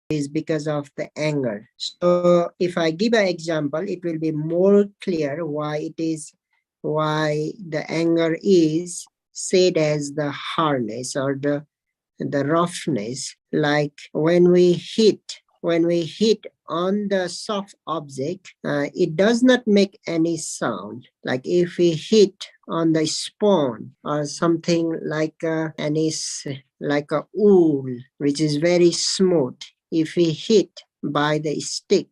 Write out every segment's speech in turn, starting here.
is because of the anger. So if I give an example, it will be more clear why the anger is said as the hardness or the roughness. Like when we hit on the soft object, it does not make any sound. Like if we hit on the sponge or something like like a wool, which is very smooth. If we hit by the stick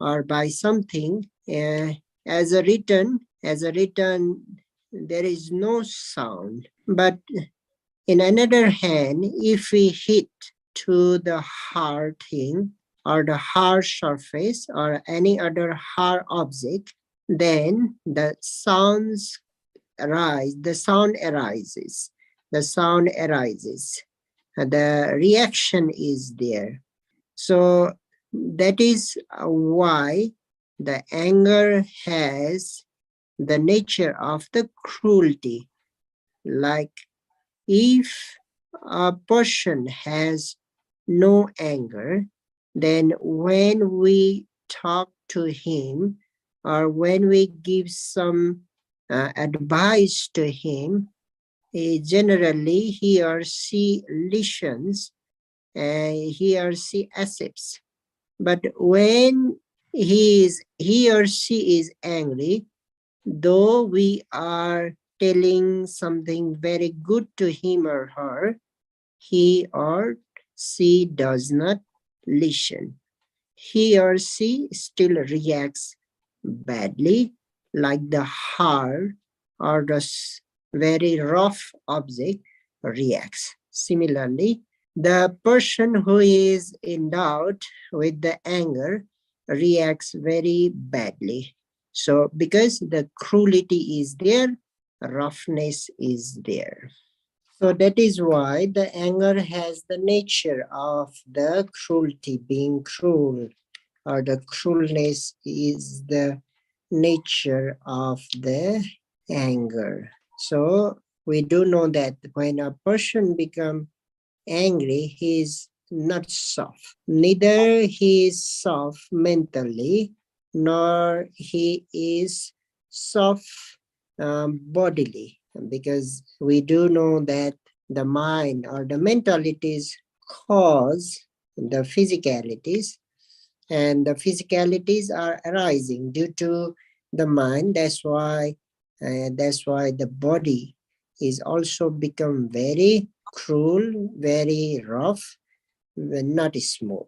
or by something, as a return, there is no sound. But in another hand, if we hit to the hard thing or the hard surface or any other hard object, then the sound arises. The sound arises. The reaction is there. So that is why the anger has the nature of the cruelty. Like if a person has no anger, then when we talk to him or when we give some advice to him, generally he or she listens and he or she accepts. But when he or she is angry, though we are telling something very good to him or her, he or she does not listen. He or she still reacts badly, like the hard or the very rough object reacts. Similarly, the person who is endowed with the anger reacts very badly. So, because the cruelty is there, roughness is there. So that is why the anger has the nature of the cruelty, being cruel, or the cruelness is the nature of the anger. So we do know that when a person becomes angry, he is not soft. Neither he is soft mentally, nor he is soft bodily, because we do know that the mind or the mentalities cause the physicalities, and the physicalities are arising due to the mind. That's why the body is also become very cruel, very rough, not smooth.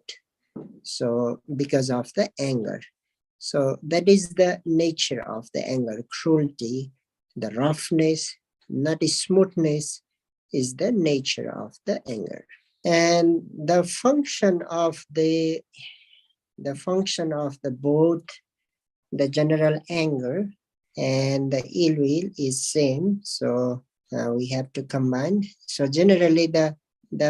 So because of the anger. So that is the nature of the anger. Cruelty, the roughness, not smoothness, is the nature of the anger. And the function of the both the general anger and the ill will is same. So we have to combine. So generally the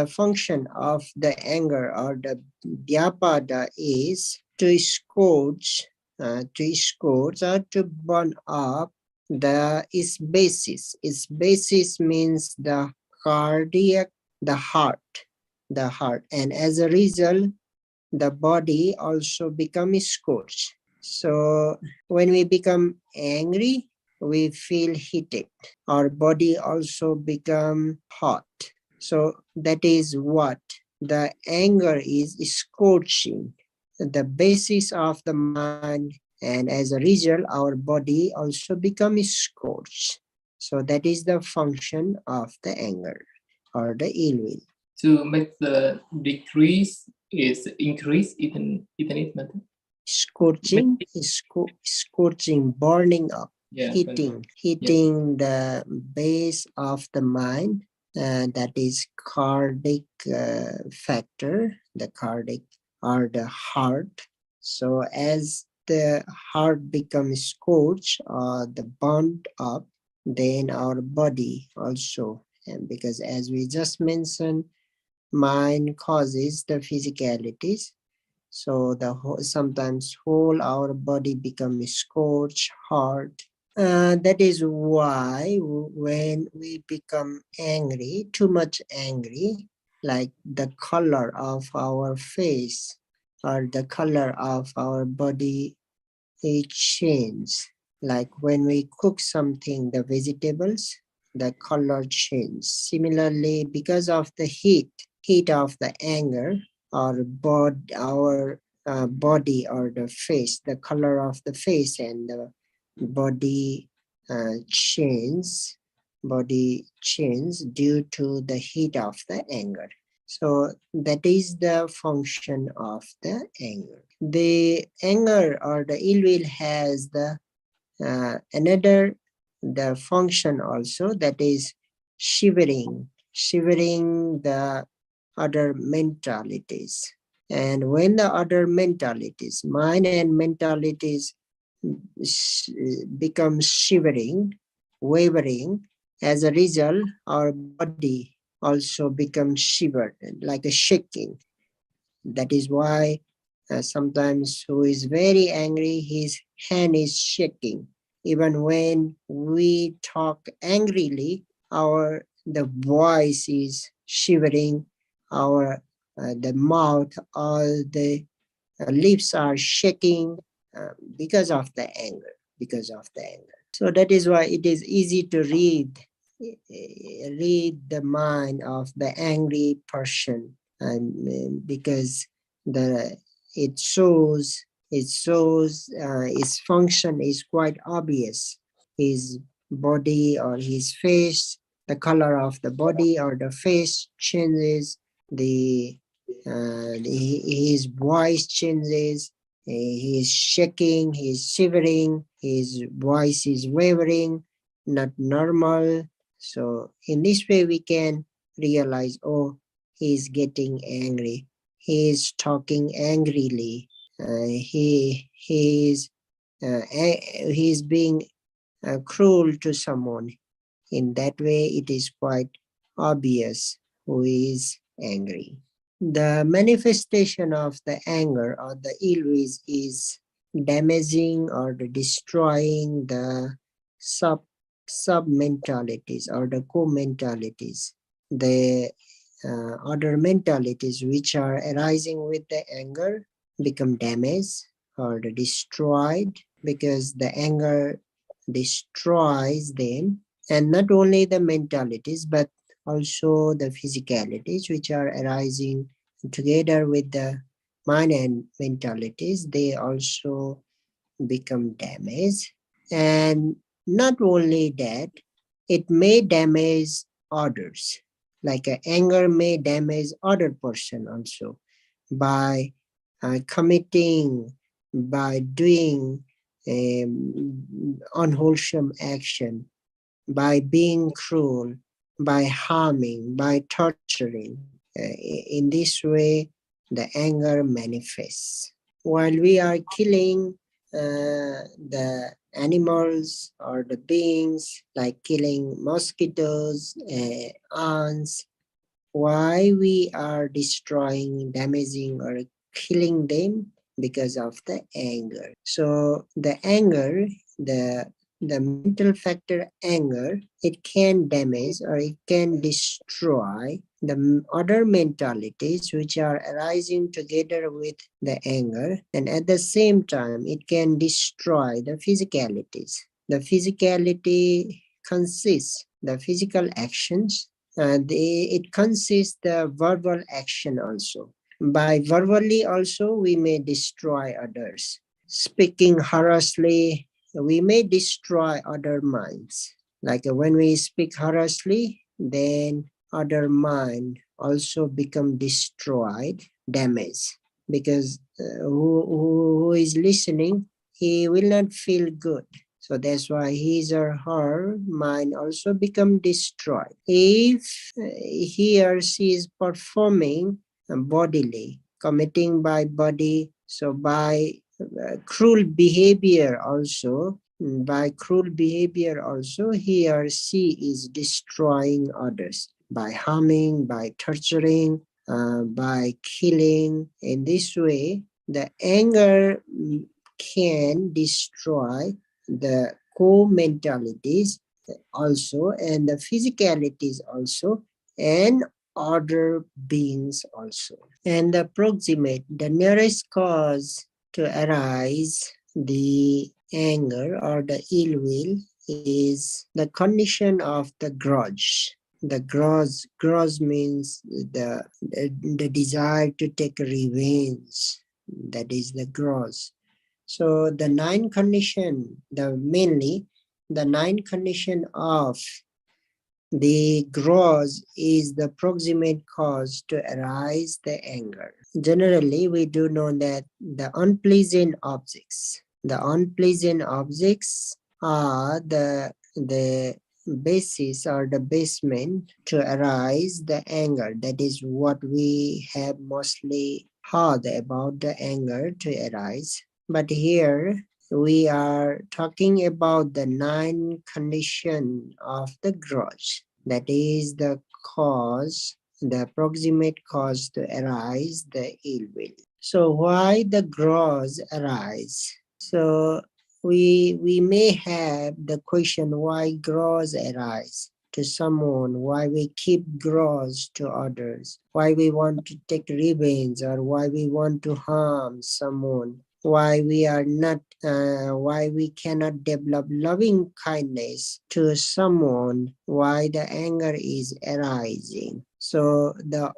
function of the anger or the vyapada is to scorch, or to burn up the its basis. Its basis means the cardiac, the heart, and as a result, the body also becomes scorched. So when we become angry, we feel heated. Our body also become hot. So that is what the anger is scorching the basis of the mind, and as a result, our body also becomes scorched. So that is the function of the anger or the ill will. To make the decrease is increase even it matter. Scorching, burning up, Yeah, hitting the base of the mind. That is cardiac factor, the cardiac or the heart. So as the heart becomes scorched or the burned up, then our body also, and because as we just mentioned, mind causes the physicalities. So sometimes whole our body becomes scorched, hard. That is why when we become angry, too much angry, like the color of our face or the color of our body, it changes. Like when we cook something, the vegetables, the color change. Similarly, because of the heat of the anger, our body or the face, the color of the face and the body change, body change due to the heat of the anger. So that is the function of the anger. The anger or the ill will has the another the function also, that is shivering the other mentalities. And when the other mentalities, mind and mentalities, become shivering, wavering, as a result, our body also becomes shivered, like a shaking. That is why sometimes who is very angry, his hand is shaking. Even when we talk angrily, the voice is shivering, our the mouth, all the lips are shaking because of the anger, because of the anger. So that is why it is easy to read the mind of the angry person, and because the it shows its function is quite obvious. His body or his face, the color of the body or the face changes, his voice changes, he is shaking, he is shivering, his voice is wavering, not normal. So in this way we can realize, oh, he is getting angry, he is talking angrily, he is being cruel to someone. In that way it is quite obvious who is angry. The manifestation of the anger or the ill wish is damaging or destroying the sub mentalities or the co-mentalities, the other mentalities which are arising with the anger become damaged or destroyed, because the anger destroys them. And not only the mentalities but also the physicalities which are arising together with the mind and mentalities, they also become damaged. And not only that, it may damage others. Like anger may damage other person also by committing, by doing unwholesome action, by being cruel, by harming, by torturing. In this way, the anger manifests. While we are killing the animals or the beings, like killing mosquitoes, ants, why we are destroying, damaging, or killing them? Because of the anger. So the anger, the the mental factor anger, it can damage or it can destroy the other mentalities which are arising together with the anger, and at the same time it can destroy the physicalities. The physicality consists the physical actions, it consists the verbal action also. By verbally also we may destroy others. Speaking harshly, we may destroy other minds. Like when we speak harshly, then other mind also become destroyed, damaged. Because who is listening, he will not feel good. So that's why his or her mind also become destroyed. If he or she is performing bodily, committing by body, so by cruel behavior also, by cruel behavior also, he or she is destroying others by harming, by torturing, by killing. In this way, the anger can destroy the co-mentalities also, and the physicalities also, and other beings also. And the proximate, the nearest cause to arise the anger or the ill will is the condition of the grudge. The grudge means the desire to take revenge. That is the grudge. So the nine condition, mainly the nine condition of the grudge is the proximate cause to arise the anger. Generally, we do know that the unpleasant objects are the basis or the basement to arise the anger. That is what we have mostly heard about the anger to arise. But here we are talking about the nine condition of the grudge. That is the cause, the proximate cause to arise the ill will. So why the grudge arise? So we may have the question why grudge arise to someone, why we keep grudge to others, why we want to take revenge, or why we want to harm someone, why we are not why we cannot develop loving kindness to someone, why the anger is arising. So the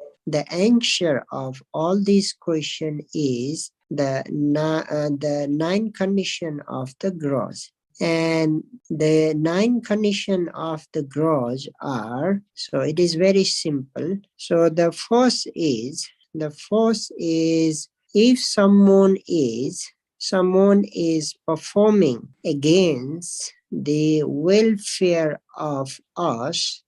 answer of all these questions is the nine condition of the growth. And the nine condition of the growth are, so it is very simple. So the first is if someone is performing against the welfare of us,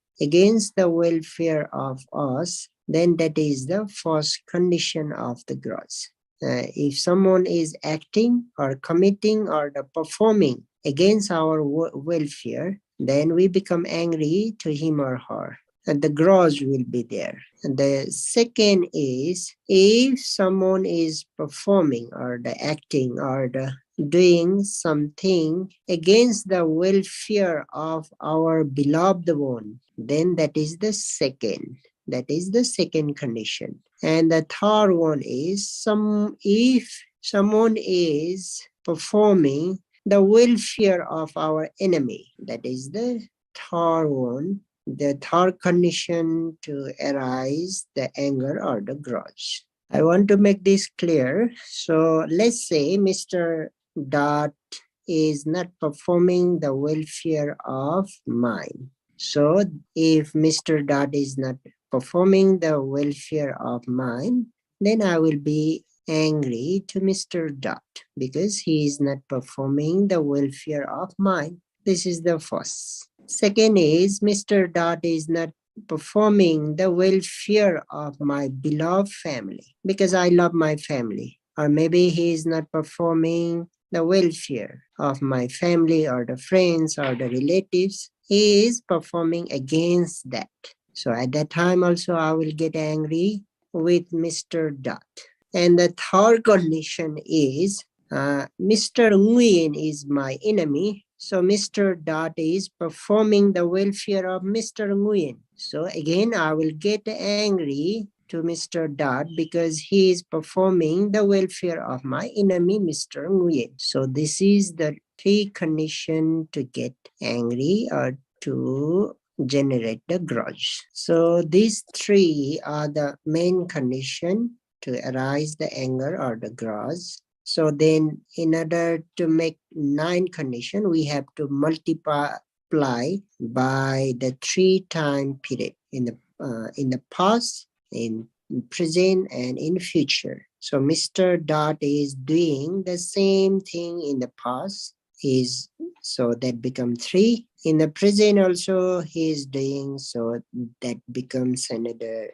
then that is the first condition of the growth. If someone is acting or committing or performing against our welfare, then we become angry to him or her, and the grudge will be there. And the second is if someone is performing or acting or doing something against the welfare of our beloved one, then that is the second. That is the second condition. And the third one is if someone is performing the welfare of our enemy. That is the third one. The third condition to arise the anger or the grudge. I want to make this clear. So let's say Mr. Dot is not performing the welfare of mine. So if Mr. Dot is not performing the welfare of mine, then I will be angry to Mr. Dot because he is not performing the welfare of mine. This is the first. Second is Mr. Dot is not performing the welfare of my beloved family because I love my family. Or maybe he is not performing the welfare of my family or the friends or the relatives. He is performing against that. So at that time also I will get angry with Mr. Dot. And the third condition is Mr. Nguyen is my enemy. So Mr. Dot is performing the welfare of Mr. Nguyen. So again, I will get angry to Mr. Dot because he is performing the welfare of my enemy, Mr. Nguyen. So this is the three conditions to get angry or to generate the grudge. So these three are the main condition to arise the anger or the grudge. So then in order to make 9 condition, we have to multiply by the 3 time period in the past, in present, and in future. So Mr. Dot is doing the same thing in the past. So that becomes 3. In the present also he is doing, so that becomes another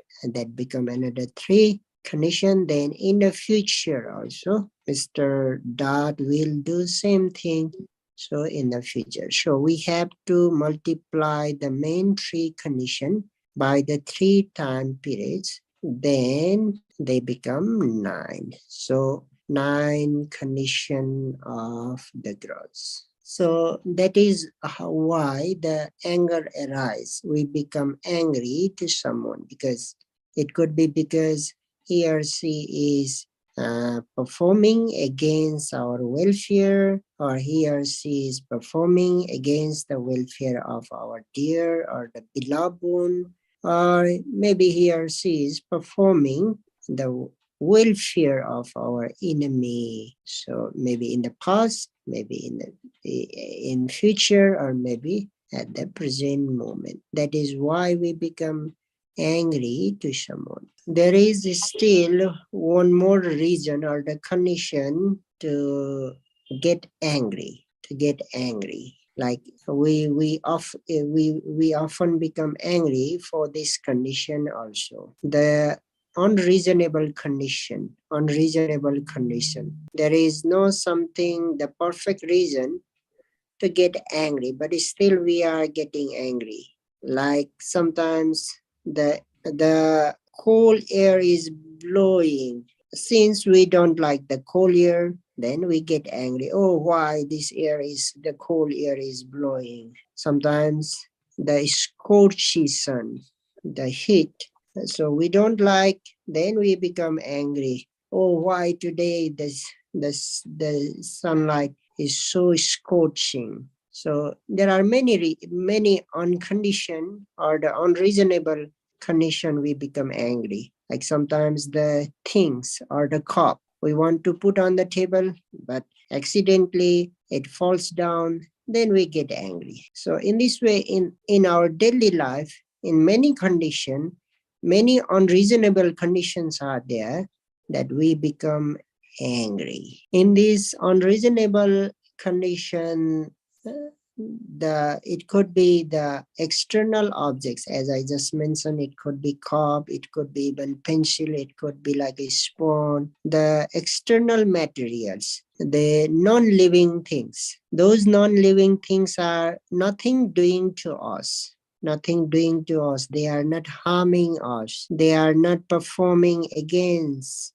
3 condition. Then in the future also Mr. Dot will do same thing. So in the future, so we have to multiply the main 3 condition by the 3 time periods, then they become 9. So 9 condition of the growth. So that is why the anger arises. We become angry to someone because It could be because he or she is performing against our welfare, or he or she is performing against the welfare of our dear or the beloved one, or maybe he or she is performing the welfare of our enemy. So maybe in the past, maybe in future, or maybe at the present moment. That is why we become angry to someone. There is still one more reason or the condition to get angry. To get angry, like we often become angry for this condition also. The unreasonable condition. There is no something the perfect reason to get angry, but still we are getting angry. Like sometimes the cold air is blowing. Since we don't like the cold air, then we get angry. Oh, why the cold air is blowing? Sometimes the scorchy sun, the heat. So we don't like, then we become angry. Oh, why today the sunlight is so scorching? So there are many unconditioned or the unreasonable condition we become angry. Like sometimes the things or the cup we want to put on the table, but accidentally it falls down, then we get angry. So in this way, in our daily life, in many unreasonable conditions are there that we become angry. In this unreasonable condition, uh, it could be the external objects, as I just mentioned. It could be cup, it could be even pencil, it could be like a spoon. The external materials, the non-living things. Those non-living things are nothing doing to us. They are not harming us. They are not performing against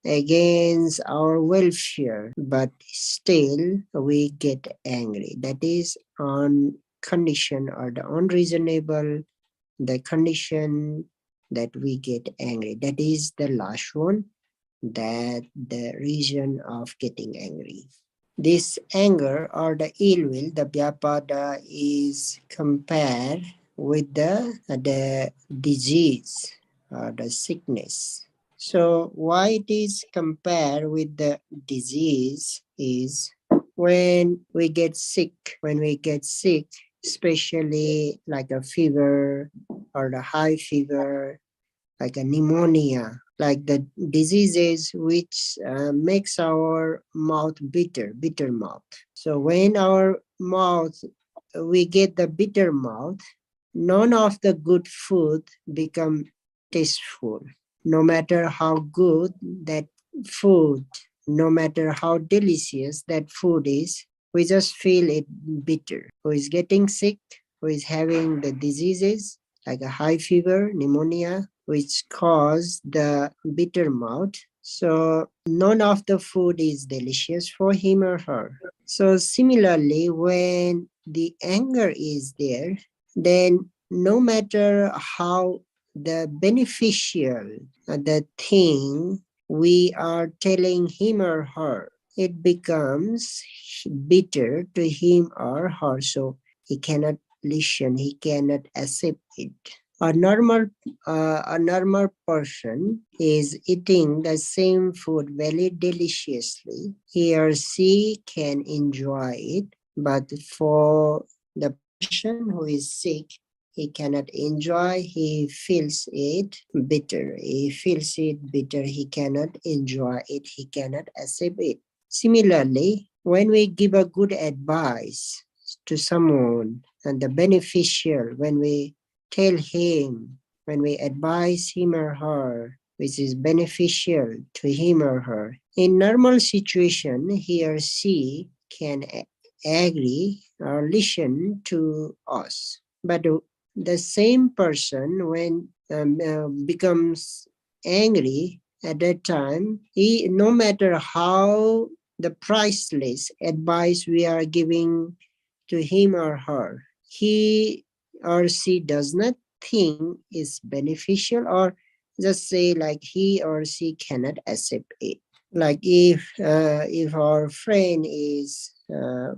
our welfare, but still we get angry. That is on condition or the unreasonable, the condition that we get angry. That is the last one, that the reason of getting angry. This anger or the ill will, the vyapada, is compared with the disease or the sickness. So why it is compared with the disease is when we get sick, especially like a fever or the high fever, like a pneumonia, like the diseases which makes our mouth bitter mouth. So when our mouth, we get the bitter mouth, none of the good food become tasteful. No matter how good that food, no matter how delicious that food is, we just feel it bitter. Who is getting sick, who is having the diseases like a high fever, pneumonia, which cause the bitter mouth. So none of the food is delicious for him or her. So similarly, when the anger is there, then no matter how the beneficial the thing we are telling him or her, it becomes bitter to him or her. So he cannot listen, he cannot accept it. A normal person is eating the same food very deliciously. He or she can enjoy it, but for the person who is sick, he cannot enjoy. He feels it bitter. He cannot enjoy it. He cannot accept it. Similarly, when we give a good advice to someone and the beneficial, when we tell him, when we advise him or her, which is beneficial to him or her, in normal situation, he or she can agree or listen to us. But the same person, when becomes angry at that time, no matter how the priceless advice we are giving to him or her, he or she does not think is beneficial, or just say like he or she cannot accept it. Like if our friend is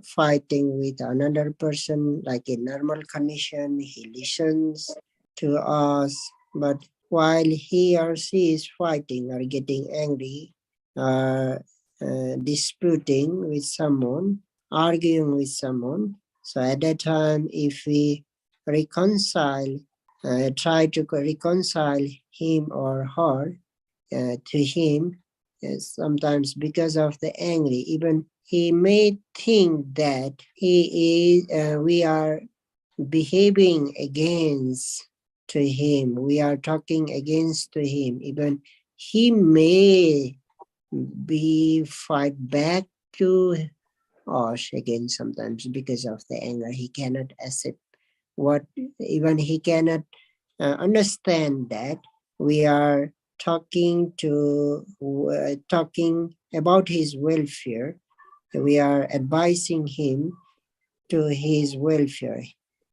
fighting with another person, like in normal condition, he listens to us, but while he or she is fighting or getting angry, uh, disputing with someone, arguing with someone, so at that time, if we reconcile, try to reconcile him or her to him, sometimes because of the angry, even he may think that we are behaving against to him, we are talking against to him, even he may be fight back to us again sometimes because of the anger. He cannot accept what, even he cannot understand that we are talking about his welfare. We are advising him to his welfare.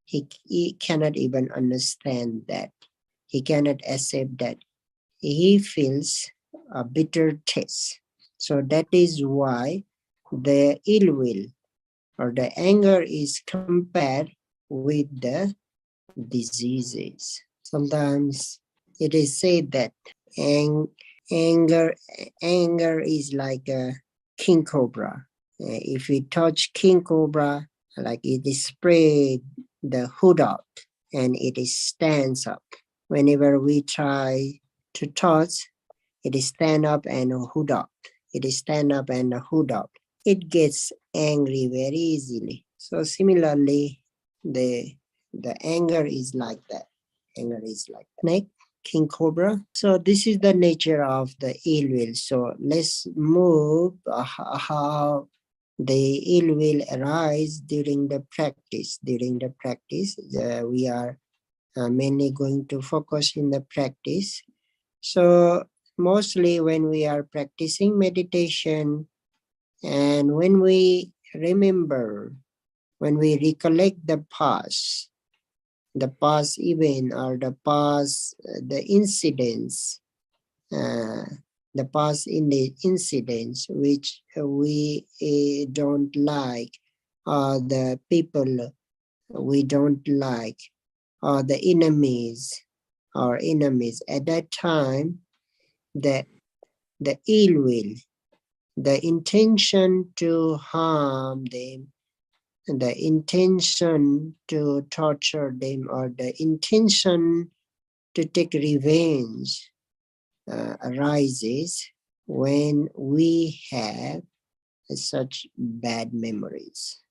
He cannot even understand that. He cannot accept that. He feels a bitter taste. So that is why the ill will or the anger is compared with the diseases. Sometimes it is said that ang- anger anger is like a king cobra. If we touch king cobra, like it is spread the hood out and it is stands up. Whenever we try to touch, it is stand up and hood out. It is stand up and hood out. It gets angry very easily. So similarly, the the anger is like that. Anger is like snake, king cobra. So this is the nature of the ill will. So let's move how the ill will arise during the practice. During the practice, we are mainly going to focus in the practice. So mostly when we are practicing meditation and when we remember, when we recollect the past event or the incidents, uh, the past in the incidents which we don't like, or the people we don't like, or the enemies at that time, the ill will, the intention to harm them, the intention to torture them, or the intention to take revenge arises when we have such bad memories.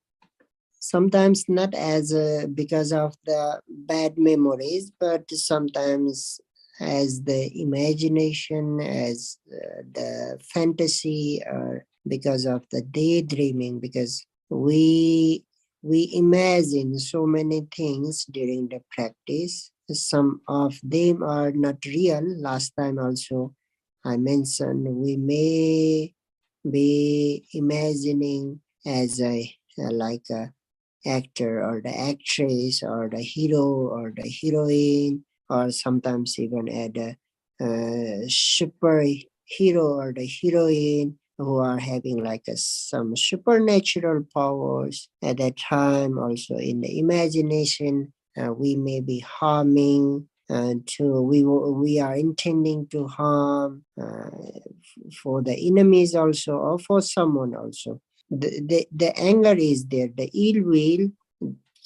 Sometimes not as because of the bad memories, but sometimes as the imagination, as the fantasy, or because of the daydreaming, because we imagine so many things during the practice. Some of them are not real. Last time also I mentioned we may be imagining as a like a actor or the actress or the hero or the heroine, or sometimes even at the superhero or the heroine who are having like some supernatural powers. At that time also in the imagination, we may be harming to we are intending to harm for the enemies also, or for someone also. The anger is there, the ill will,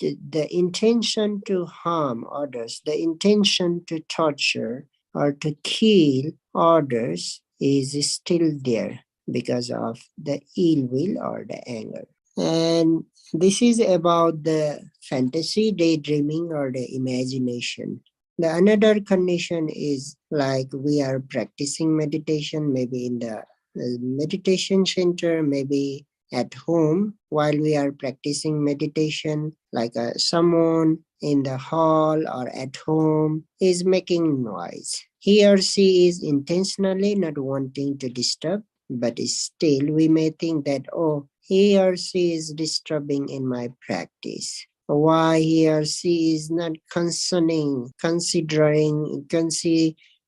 the intention to harm others, the intention to torture or to kill others is still there because of the ill will or the anger. And this is about the fantasy, daydreaming, or the imagination. The another condition is like we are practicing meditation, maybe in the meditation center, maybe at home while we are practicing meditation, like someone in the hall or at home is making noise. He or she is intentionally not wanting to disturb, but still we may think that, oh, he or she is disturbing in my practice. Why he or she is not considering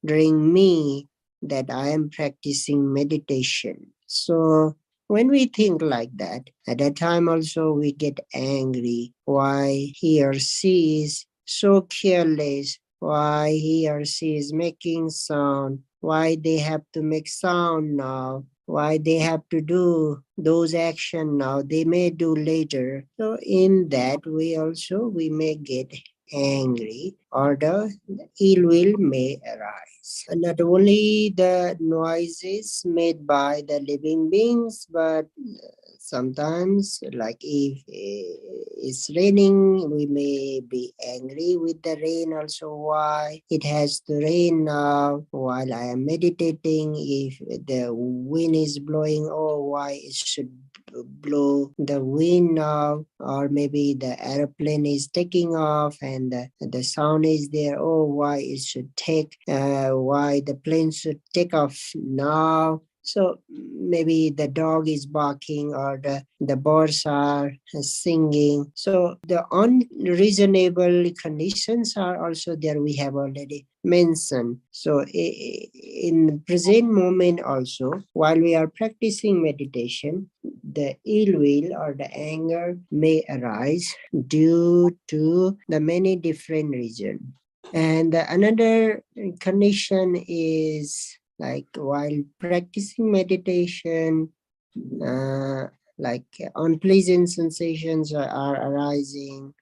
during me that I am practicing meditation. So when we think like that, at that time also we get angry. Why he or she is so careless? Why he or she is making sound? Why they have to make sound now? Why they have to do those action now? They may do later. So in that way also we may get angry or the ill will may arise. And not only the noises made by the living beings, but sometimes like if it's raining, we may be angry with the rain also. Why it has to rain now while I am meditating? If the wind is blowing, oh, why it should blow the wind now? Or maybe the airplane is taking off and the sound is there, oh, why it should take why the plane should take off now. So maybe the dog is barking or the birds are singing. So the unreasonable conditions are also there, we have already mentioned. So in present moment also, while we are practicing meditation, the ill will or the anger may arise due to the many different reasons. And another condition is like while practicing meditation, uh, like unpleasant sensations are arising,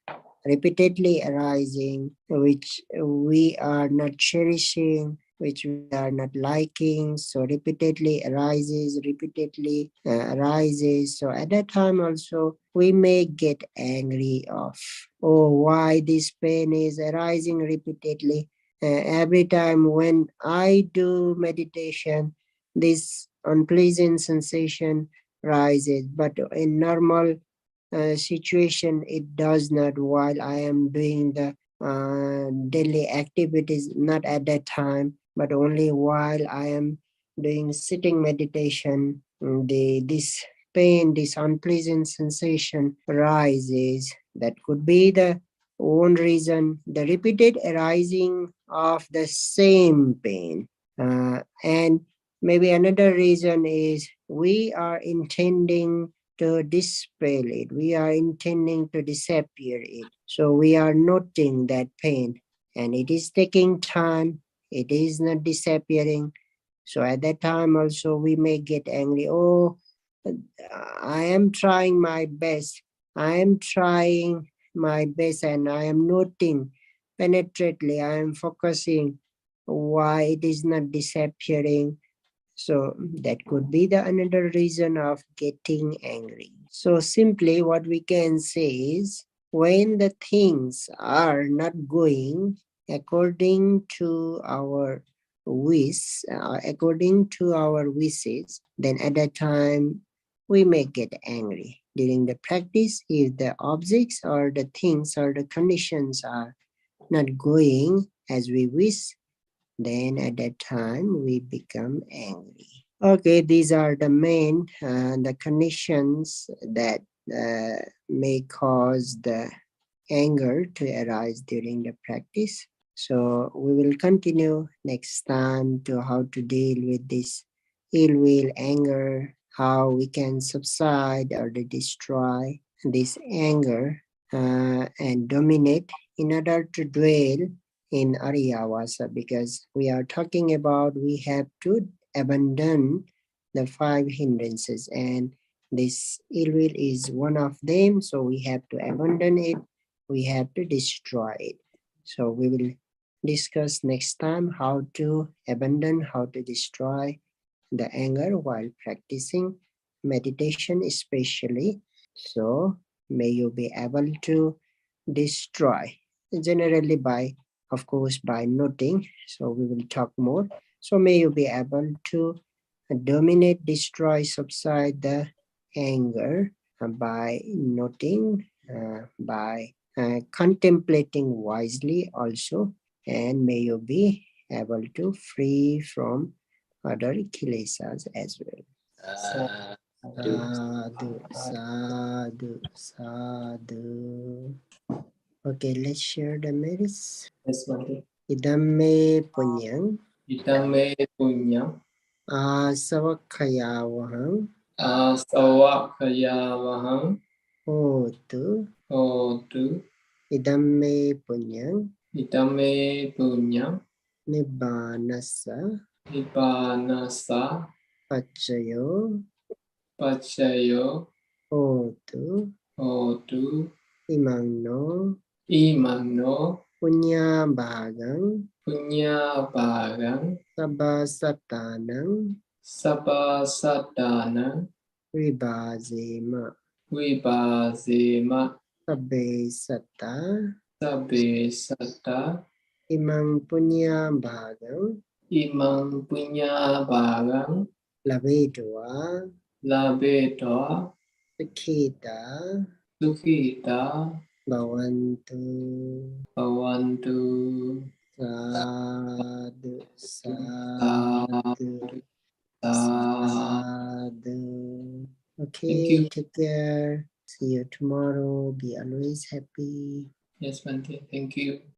repeatedly arising, which we are not cherishing, which we are not liking. So repeatedly arises, repeatedly arises. So at that time also, we may get angry of, oh, why this pain is arising repeatedly. Every time when I do meditation, this unpleasant sensation rises. But in normal situation, it does not while I am doing the daily activities, not at that time, but only while I am doing sitting meditation, this pain, this unpleasant sensation rises. That could be the one reason, the repeated arising of the same pain. And maybe another reason is we are intending to dispel it. We are intending to disappear it. So we are noting that pain and it is taking time. It is not disappearing. So at that time also we may get angry. Oh, I am trying my best. I am trying my best and I am noting penetrately. I am focusing why it is not disappearing. So that could be the another reason of getting angry. So simply what we can say is when the things are not going according to our wish, according to our wishes, then at that time we may get angry. During the practice, if the objects or the things or the conditions are not going as we wish, then at that time we become angry. Okay, these are the main the conditions that may cause the anger to arise during the practice. So we will continue next time to how to deal with this ill will, anger, how we can subside or destroy this anger and dominate in order to dwell in Ariyavasa, because we are talking about we have to abandon the 5 hindrances and this ill will is one of them, so we have to abandon it, we have to destroy it. So we will discuss next time how to abandon, how to destroy the anger while practicing meditation especially. So may you be able to destroy, generally by, of course, by noting. So we will talk more. So may you be able to dominate, destroy, subside the anger by noting, by contemplating wisely also, and may you be able to free from other kilesas as well. Sadhu, sadhu, sadhu. Okay, let's share the merits. Yes, Bhante. Idam me punyam Itame punyam. Asavakhayavaham Asawakayavaham. hotu Hotu. idamme punyam Itame punyam. nibbanasa Nibbanasa. pachayo Pachayo. hotu Hotu. imano Imano. punya bhagang Punya barang. sabasatanang Sabasatana. vibhajema Vibhazema. sabbe satta Sabe sata. imang punya bhagang Imang punya barang. lavedva Labeta. sukhita Sukhita. bhavantu Bhavantu. sadhu Sadhu. sadhu Sadhu. sadhu. Thank Okay, you. take care. See you tomorrow. Be always happy. Yes, Bante. Thank you.